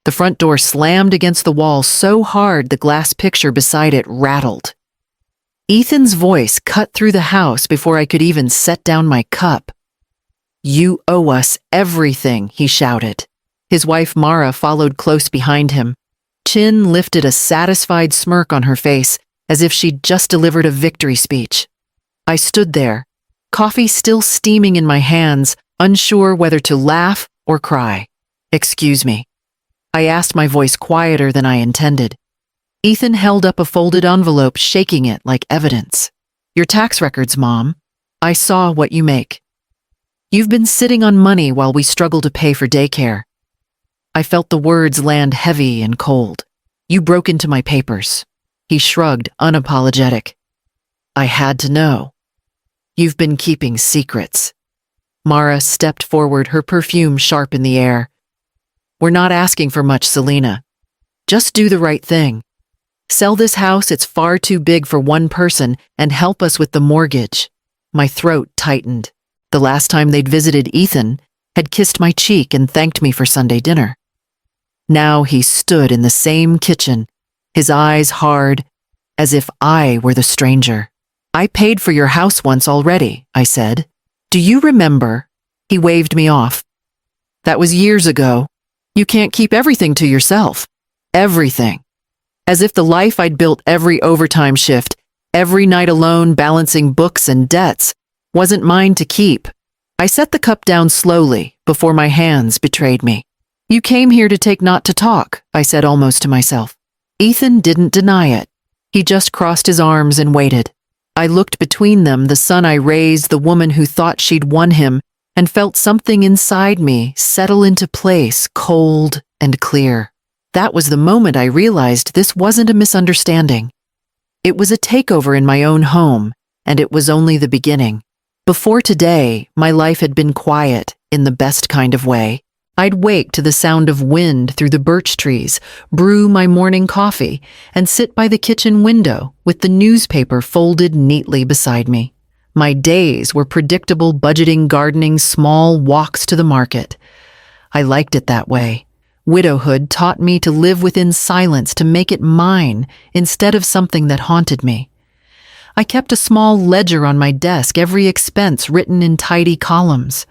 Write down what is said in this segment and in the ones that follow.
The front door slammed against the wall so hard the glass picture beside it rattled. Ethan's voice cut through the house before I could even set down my cup. "You owe us everything," he shouted. His wife Mara followed close behind him. Chin lifted a satisfied smirk on her face, as if she'd just delivered a victory speech. I stood there, coffee still steaming in my hands, unsure whether to laugh or cry. "Excuse me," I asked, my voice quieter than I intended. Ethan held up a folded envelope, shaking it like evidence. "Your tax records, Mom. I saw what you make. You've been sitting on money while we struggle to pay for daycare." I felt the words land heavy and cold. "You broke into my papers." He shrugged, unapologetic. "I had to know. You've been keeping secrets." Mara stepped forward, her perfume sharp in the air. "We're not asking for much, Selena. Just do the right thing. Sell this house, it's far too big for one person, and help us with the mortgage." My throat tightened. The last time they'd visited, Ethan had kissed my cheek and thanked me for Sunday dinner. Now he stood in the same kitchen, his eyes hard, as if I were the stranger. "I paid for your house once already," I said. "Do you remember?" He waved me off. "That was years ago. You can't keep everything to yourself." Everything. As if the life I'd built, every overtime shift, every night alone balancing books and debts, wasn't mine to keep. I set the cup down slowly before my hands betrayed me. "You came here to take, not to talk," I said almost to myself. Ethan didn't deny it. He just crossed his arms and waited. I looked between them, the son I raised, the woman who thought she'd won him, and felt something inside me settle into place, cold and clear. That was the moment I realized this wasn't a misunderstanding. It was a takeover in my own home, and it was only the beginning. Before today, my life had been quiet in the best kind of way. I'd wake to the sound of wind through the birch trees, brew my morning coffee, and sit by the kitchen window with the newspaper folded neatly beside me. My days were predictable, budgeting, gardening, small walks to the market. I liked it that way. Widowhood taught me to live within silence, to make it mine instead of something that haunted me. I kept a small ledger on my desk, every expense written in tidy columns.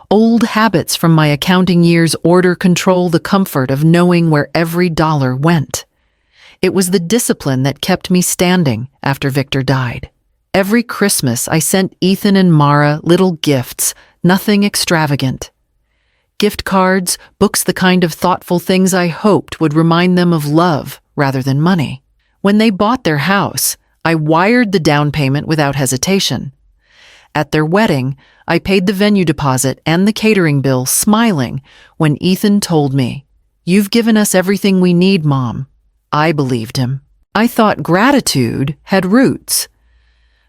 Old habits from my accounting years, order, control, the comfort of knowing where every dollar went. It was the discipline that kept me standing after Victor died. Every Christmas, I sent Ethan and Mara little gifts, nothing extravagant. Gift cards, books, the kind of thoughtful things I hoped would remind them of love rather than money. When they bought their house, I wired the down payment without hesitation. At their wedding, I paid the venue deposit and the catering bill, smiling when Ethan told me, "You've given us everything we need, Mom." I believed him. I thought gratitude had roots.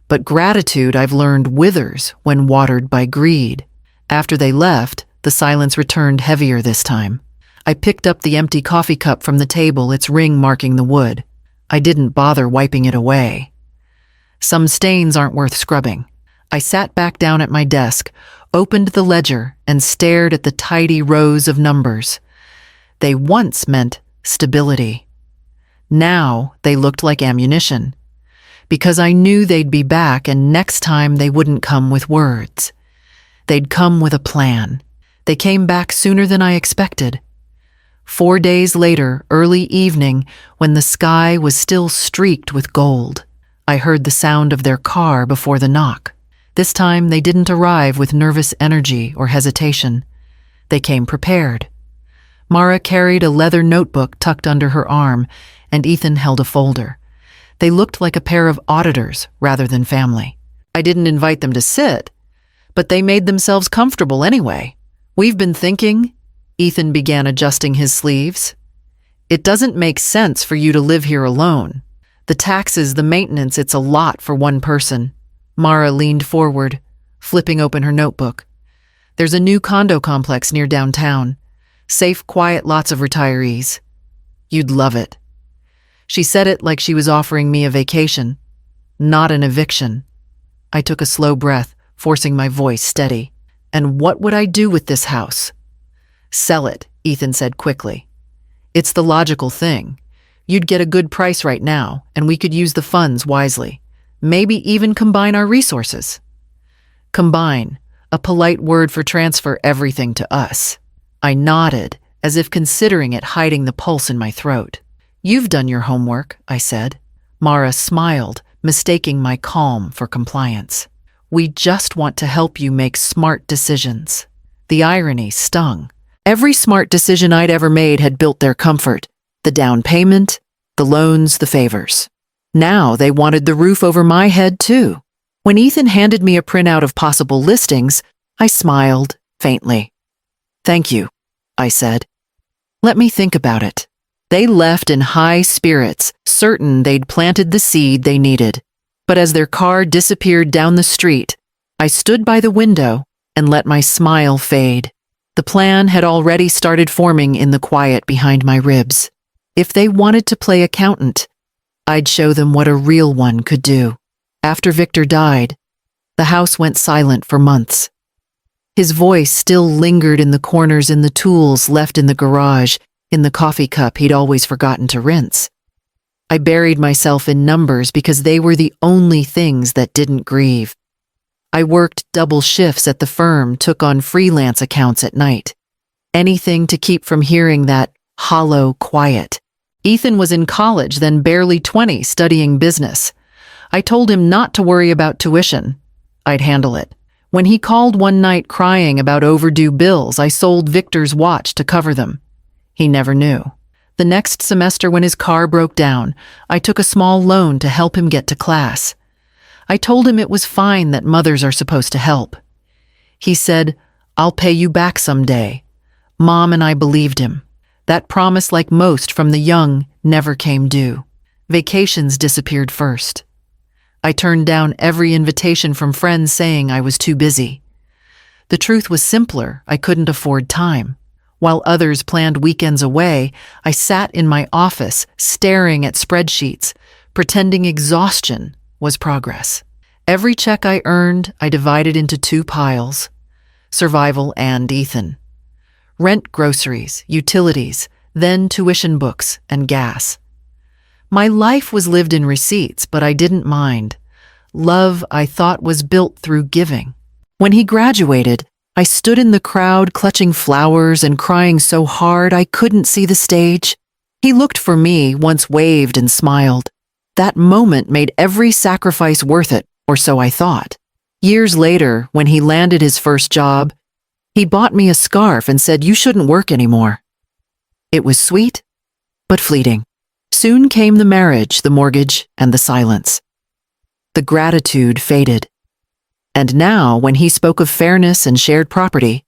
But gratitude, I've learned, withers when watered by greed. After they left, the silence returned heavier this time. I picked up the empty coffee cup from the table, its ring marking the wood. I didn't bother wiping it away. Some stains aren't worth scrubbing. I sat back down at my desk, opened the ledger, and stared at the tidy rows of numbers. They once meant stability. Now they looked like ammunition, because I knew they'd be back, and next time they wouldn't come with words. They'd come with a plan. They came back sooner than I expected. 4 days later, early evening, when the sky was still streaked with gold, I heard the sound of their car before the knock. This time they didn't arrive with nervous energy or hesitation. They came prepared. Mara carried a leather notebook tucked under her arm, and Ethan held a folder. They looked like a pair of auditors rather than family. I didn't invite them to sit, but they made themselves comfortable anyway. "We've been thinking," Ethan began, adjusting his sleeves. "It doesn't make sense for you to live here alone. The taxes, the maintenance, it's a lot for one person." Mara leaned forward, flipping open her notebook. "There's a new condo complex near downtown. Safe, quiet, lots of retirees. You'd love it." She said it like she was offering me a vacation, not an eviction. I took a slow breath, forcing my voice steady. "And what would I do with this house?" "Sell it," Ethan said quickly. It's the logical thing. You'd get a good price right now, and we could use the funds wisely. Maybe even combine our resources. Combine, a polite word for transfer everything to us. I nodded, as if considering it, hiding the pulse in my throat. You've done your homework, I said. Mara smiled, mistaking my calm for compliance. We just want to help you make smart decisions. The irony stung. Every smart decision I'd ever made had built their comfort. The down payment, the loans, the favors. Now they wanted the roof over my head too. When Ethan handed me a printout of possible listings, I smiled faintly. Thank you, I said. Let me think about it. They left in high spirits, certain they'd planted the seed they needed. But as their car disappeared down the street, I stood by the window and let my smile fade. The plan had already started forming in the quiet behind my ribs. If they wanted to play accountant, I'd show them what a real one could do. After Victor died, the house went silent for months. His voice still lingered in the corners, in the tools left in the garage, in the coffee cup he'd always forgotten to rinse. I buried myself in numbers because they were the only things that didn't grieve. I worked double shifts at the firm, took on freelance accounts at night. Anything to keep from hearing that hollow quiet. Ethan was in college, then barely 20, studying business. I told him not to worry about tuition. I'd handle it. When he called one night crying about overdue bills, I sold Victor's watch to cover them. He never knew. The next semester, when his car broke down, I took a small loan to help him get to class. I told him it was fine, that mothers are supposed to help. He said, I'll pay you back someday. Mom and I believed him. That promise, like most from the young, never came due. Vacations disappeared first. I turned down every invitation from friends saying I was too busy. The truth was simpler, I couldn't afford time. While others planned weekends away, I sat in my office, staring at spreadsheets, pretending exhaustion was progress. Every check I earned, I divided into two piles: survival and Ethan. Rent, groceries, utilities, then tuition, books, and gas. My life was lived in receipts, but I didn't mind. Love, I thought, was built through giving. When he graduated, I stood in the crowd clutching flowers and crying so hard I couldn't see the stage. He looked for me, once waved and smiled. That moment made every sacrifice worth it, or so I thought. Years later, when he landed his first job, he bought me a scarf and said, "You shouldn't work anymore." It was sweet, but fleeting. Soon came the marriage, the mortgage, and the silence. The gratitude faded. And now, when he spoke of fairness and shared property,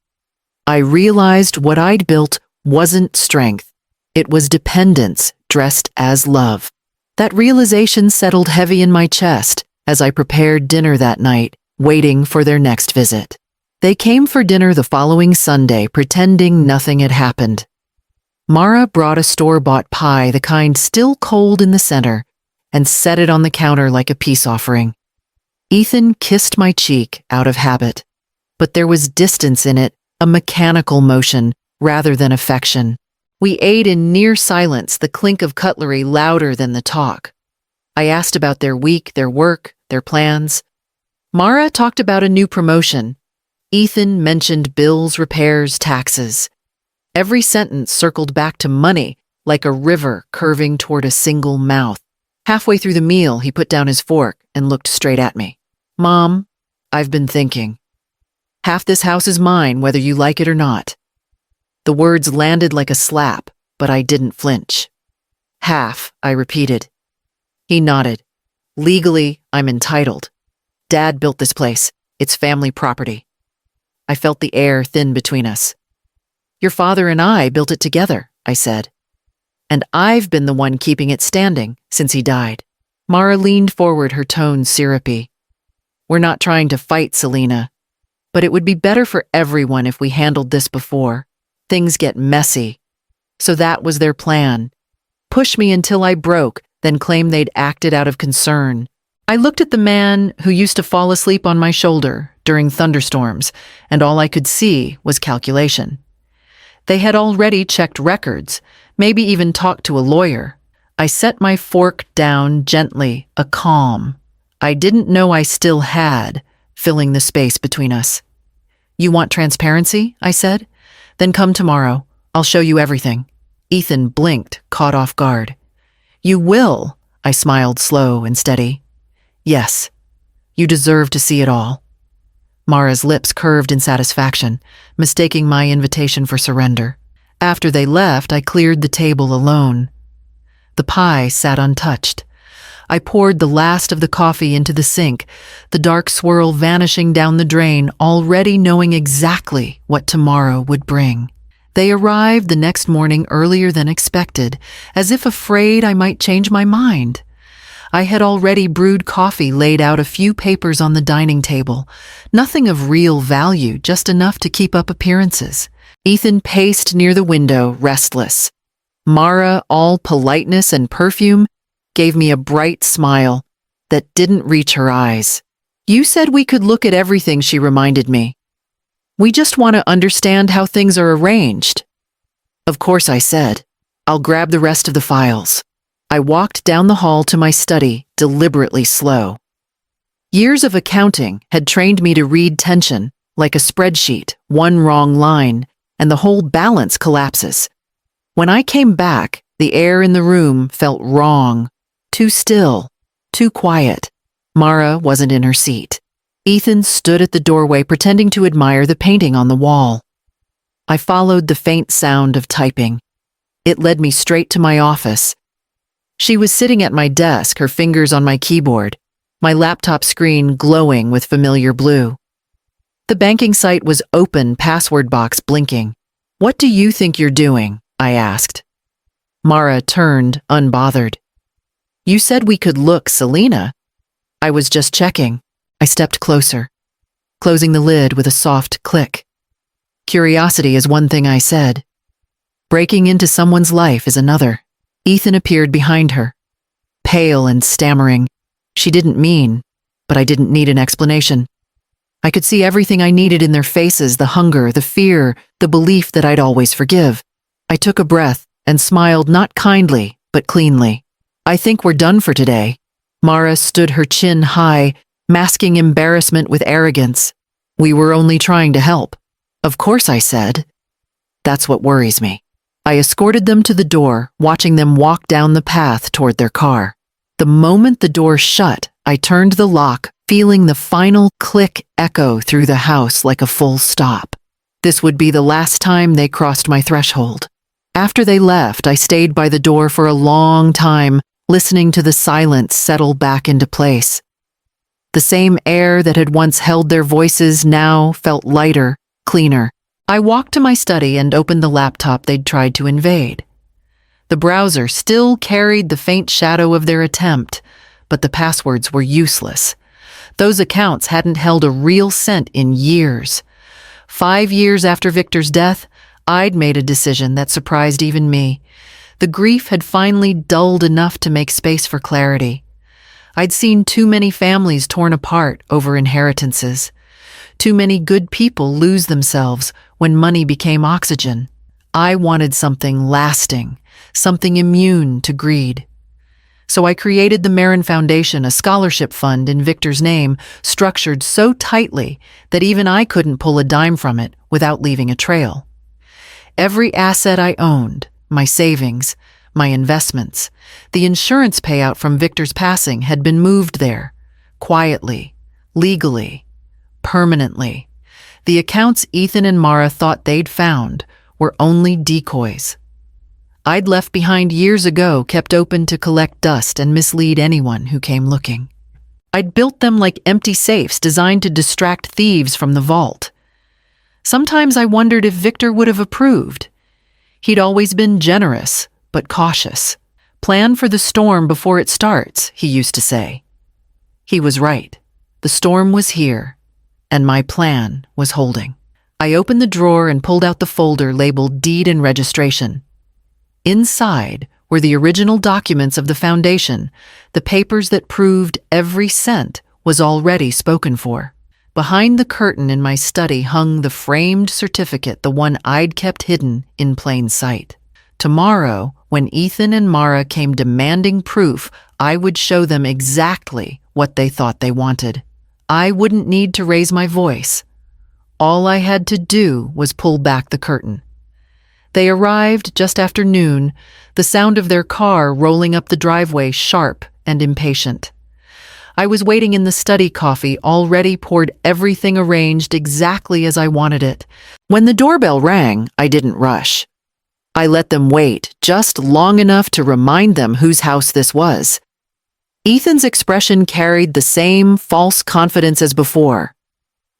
I realized what I'd built wasn't strength. It was dependence dressed as love. That realization settled heavy in my chest as I prepared dinner that night, waiting for their next visit. They came for dinner the following Sunday, pretending nothing had happened. Mara brought a store-bought pie, the kind still cold in the center, and set it on the counter like a peace offering. Ethan kissed my cheek out of habit, but there was distance in it, a mechanical motion rather than affection. We ate in near silence, the clink of cutlery louder than the talk. I asked about their week, their work, their plans. Mara talked about a new promotion. Ethan mentioned bills, repairs, taxes. Every sentence circled back to money, like a river curving toward a single mouth. Halfway through the meal, he put down his fork and looked straight at me. "Mom, I've been thinking. Half this house is mine, whether you like it or not." The words landed like a slap, but I didn't flinch. "Half," I repeated. He nodded. "Legally, I'm entitled. Dad built this place. It's family property." I felt the air thin between us. "Your father and I built it together," I said. "And I've been the one keeping it standing since he died." Mara leaned forward, her tone syrupy. "We're not trying to fight, Selena, but it would be better for everyone if we handled this before. Things get messy." So that was their plan. Push me until I broke, then claim they'd acted out of concern. I looked at the man who used to fall asleep on my shoulder during thunderstorms, and all I could see was calculation. They had already checked records, maybe even talked to a lawyer. I set my fork down gently, a calm I didn't know I still had, filling the space between us. "You want transparency?" I said. "Then come tomorrow. I'll show you everything." Ethan blinked, caught off guard. "You will?" I smiled, slow and steady. "Yes. You deserve to see it all." Mara's lips curved in satisfaction, mistaking my invitation for surrender. After they left, I cleared the table alone. The pie sat untouched. I poured the last of the coffee into the sink, the dark swirl vanishing down the drain, already knowing exactly what tomorrow would bring. They arrived the next morning earlier than expected, as if afraid I might change my mind. I had already brewed coffee, laid out a few papers on the dining table. Nothing of real value, just enough to keep up appearances. Ethan paced near the window, restless. Mara, all politeness and perfume, gave me a bright smile that didn't reach her eyes. "You said we could look at everything," she reminded me. "We just want to understand how things are arranged." "Of course," I said. "I'll grab the rest of the files." I walked down the hall to my study, deliberately slow. Years of accounting had trained me to read tension, like a spreadsheet, one wrong line, and the whole balance collapses. When I came back, the air in the room felt wrong, too still, too quiet. Mara wasn't in her seat. Ethan stood at the doorway, pretending to admire the painting on the wall. I followed the faint sound of typing. It led me straight to my office. She was sitting at my desk, her fingers on my keyboard, my laptop screen glowing with familiar blue. The banking site was open, password box blinking. "What do you think you're doing?" I asked. Mara turned, unbothered. "You said we could look, Selena." "I was just checking." I stepped closer, closing the lid with a soft click. "Curiosity is one thing," I said. "Breaking into someone's life is another." Ethan appeared behind her, pale and stammering. She didn't mean, but I didn't need an explanation. I could see everything I needed in their faces, the hunger, the fear, the belief that I'd always forgive. I took a breath and smiled, not kindly, but cleanly. "I think we're done for today." Mara stood her chin high, masking embarrassment with arrogance. "We were only trying to help." "Of course," I said. "That's what worries me." I escorted them to the door, watching them walk down the path toward their car. The moment the door shut, I turned the lock, feeling the final click echo through the house like a full stop. This would be the last time they crossed my threshold. After they left, I stayed by the door for a long time, listening to the silence settle back into place. The same air that had once held their voices now felt lighter, cleaner. I walked to my study and opened the laptop they'd tried to invade. The browser still carried the faint shadow of their attempt, but the passwords were useless. Those accounts hadn't held a real cent in years. 5 years after Victor's death, I'd made a decision that surprised even me. The grief had finally dulled enough to make space for clarity. I'd seen too many families torn apart over inheritances. Too many good people lose themselves when money became oxygen. I wanted something lasting, something immune to greed. So I created the Marin Foundation, a scholarship fund in Victor's name, structured so tightly that even I couldn't pull a dime from it without leaving a trail. Every asset I owned, my savings, my investments, the insurance payout from Victor's passing had been moved there, quietly, legally, permanently. The accounts Ethan and Mara thought they'd found were only decoys. I'd left behind years ago, kept open to collect dust and mislead anyone who came looking. I'd built them like empty safes designed to distract thieves from the vault. Sometimes I wondered if Victor would have approved. He'd always been generous, but cautious. "Plan for the storm before it starts," he used to say. He was right. The storm was here, and my plan was holding. I opened the drawer and pulled out the folder labeled Deed and Registration. Inside were the original documents of the foundation, the papers that proved every cent was already spoken for. Behind the curtain in my study hung the framed certificate, the one I'd kept hidden in plain sight. Tomorrow, when Ethan and Mara came demanding proof, I would show them exactly what they thought they wanted. I wouldn't need to raise my voice. All I had to do was pull back the curtain. They arrived just after noon, the sound of their car rolling up the driveway sharp and impatient. I was waiting in the study, coffee already poured, everything arranged exactly as I wanted it. When the doorbell rang, I didn't rush. I let them wait just long enough to remind them whose house this was. Ethan's expression carried the same false confidence as before.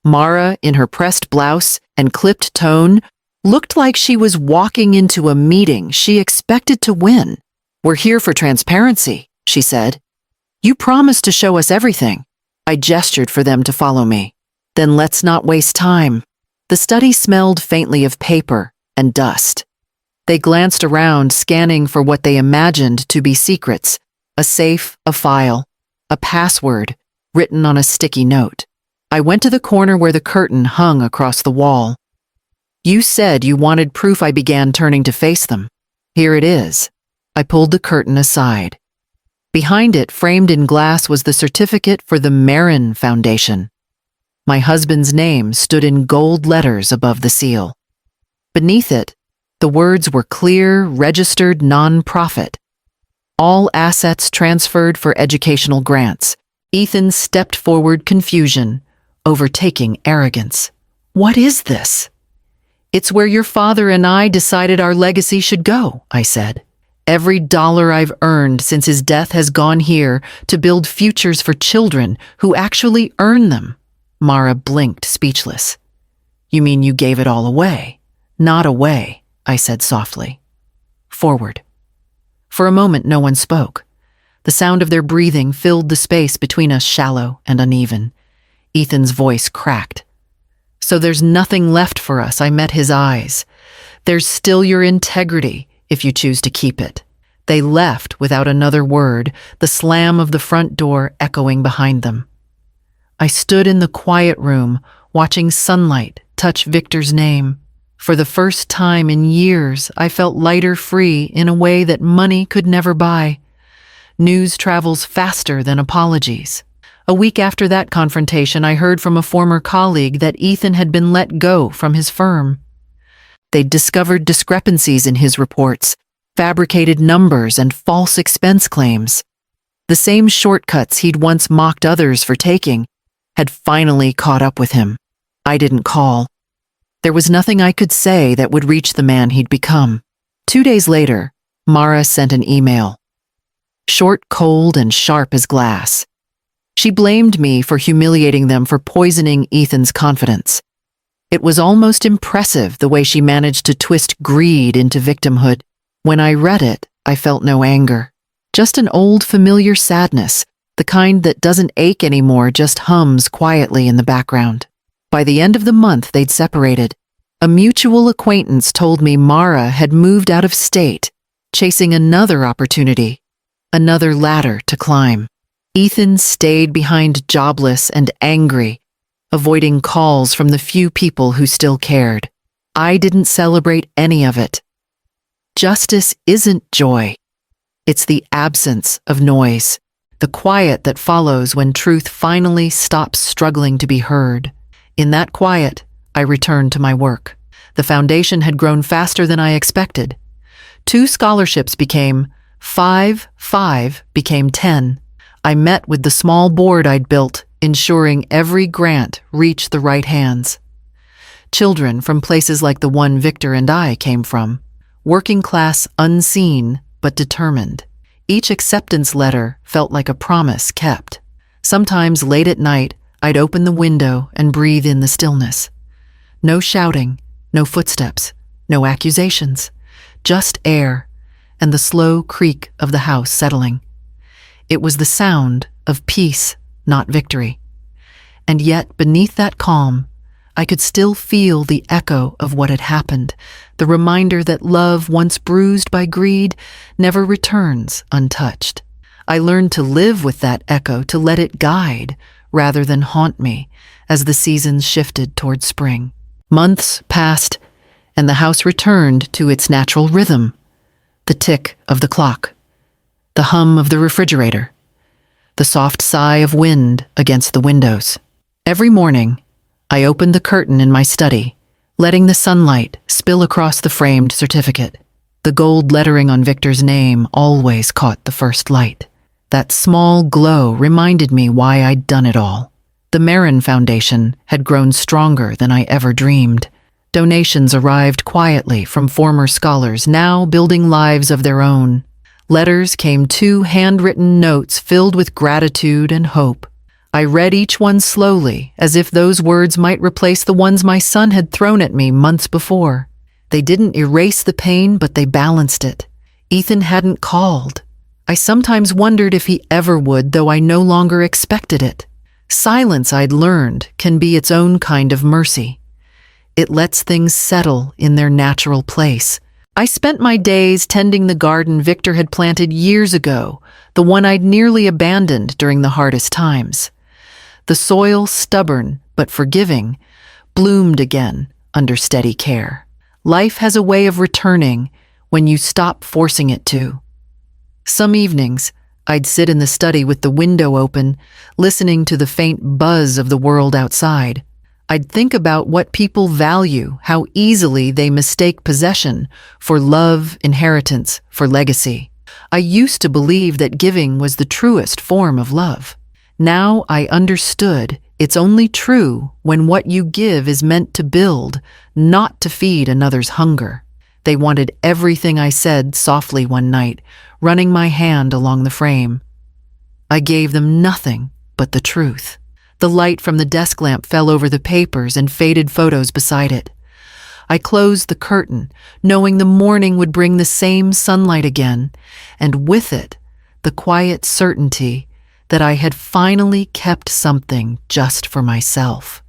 Mara, in her pressed blouse and clipped tone, looked like she was walking into a meeting she expected to win. "We're here for transparency," she said. "You promised to show us everything." I gestured for them to follow me. "Then let's not waste time." The study smelled faintly of paper and dust. They glanced around, scanning for what they imagined to be secrets: a safe, a file, a password written on a sticky note. I went to the corner where the curtain hung across the wall. "You said you wanted proof," I began, turning to face them. "Here it is." I pulled the curtain aside. Behind it, framed in glass, was the certificate for the Marin Foundation. My husband's name stood in gold letters above the seal. Beneath it, the words were clear: registered non-profit. All assets transferred for educational grants. Ethan stepped forward, confusion overtaking arrogance. "What is this?" "It's where your father and I decided our legacy should go," I said. "Every dollar I've earned since his death has gone here to build futures for children who actually earn them." Mara blinked, speechless. "You mean you gave it all away?" "Not away," I said softly. "Forward." For a moment, no one spoke. The sound of their breathing filled the space between us, shallow and uneven. Ethan's voice cracked. "So there's nothing left for us." I met his eyes. "There's still your integrity, if you choose to keep it." They left without another word, the slam of the front door echoing behind them. I stood in the quiet room, watching sunlight touch Victor's name. For the first time in years, I felt lighter, free in a way that money could never buy. News travels faster than apologies. A week after that confrontation, I heard from a former colleague that Ethan had been let go from his firm. They'd discovered discrepancies in his reports, fabricated numbers, and false expense claims. The same shortcuts he'd once mocked others for taking had finally caught up with him. I didn't call. There was nothing I could say that would reach the man he'd become. 2 days later, Mara sent an email. Short, cold, and sharp as glass. She blamed me for humiliating them, for poisoning Ethan's confidence. It was almost impressive the way she managed to twist greed into victimhood. When I read it, I felt no anger. Just an old familiar sadness, the kind that doesn't ache anymore, just hums quietly in the background. By the end of the month, they'd separated. A mutual acquaintance told me Mara had moved out of state, chasing another opportunity, another ladder to climb. Ethan stayed behind, jobless and angry, avoiding calls from the few people who still cared. I didn't celebrate any of it. Justice isn't joy. It's the absence of noise, the quiet that follows when truth finally stops struggling to be heard. In that quiet, I returned to my work. The foundation had grown faster than I expected. 2 scholarships became 5 became 10. I met with the small board I'd built, ensuring every grant reached the right hands. Children from places like the one Victor and I came from. Working class, unseen, but determined. Each acceptance letter felt like a promise kept. Sometimes late at night, I'd open the window and breathe in the stillness. No shouting, no footsteps, no accusations, just air and the slow creak of the house settling. It was the sound of peace, not victory. And yet, beneath that calm, I could still feel the echo of what had happened, the reminder that love, once bruised by greed, never returns untouched. I learned to live with that echo, to let it guide, rather than haunt me as the seasons shifted toward spring. Months passed, and the house returned to its natural rhythm. The tick of the clock, the hum of the refrigerator, the soft sigh of wind against the windows. Every morning, I opened the curtain in my study, letting the sunlight spill across the framed certificate. The gold lettering on Victor's name always caught the first light. That small glow reminded me why I'd done it all. The Marin Foundation had grown stronger than I ever dreamed. Donations arrived quietly from former scholars, now building lives of their own. Letters came, 2 handwritten notes filled with gratitude and hope. I read each one slowly, as if those words might replace the ones my son had thrown at me months before. They didn't erase the pain, but they balanced it. Ethan hadn't called. I sometimes wondered if he ever would, though I no longer expected it. Silence, I'd learned, can be its own kind of mercy. It lets things settle in their natural place. I spent my days tending the garden Victor had planted years ago, the one I'd nearly abandoned during the hardest times. The soil, stubborn but forgiving, bloomed again under steady care. Life has a way of returning when you stop forcing it to. Some evenings, I'd sit in the study with the window open, listening to the faint buzz of the world outside. I'd think about what people value, how easily they mistake possession for love, inheritance, for legacy. I used to believe that giving was the truest form of love. Now I understood it's only true when what you give is meant to build, not to feed another's hunger. They wanted everything I said softly one night, running my hand along the frame. I gave them nothing but the truth. The light from the desk lamp fell over the papers and faded photos beside it. I closed the curtain, knowing the morning would bring the same sunlight again, and with it, the quiet certainty that I had finally kept something just for myself.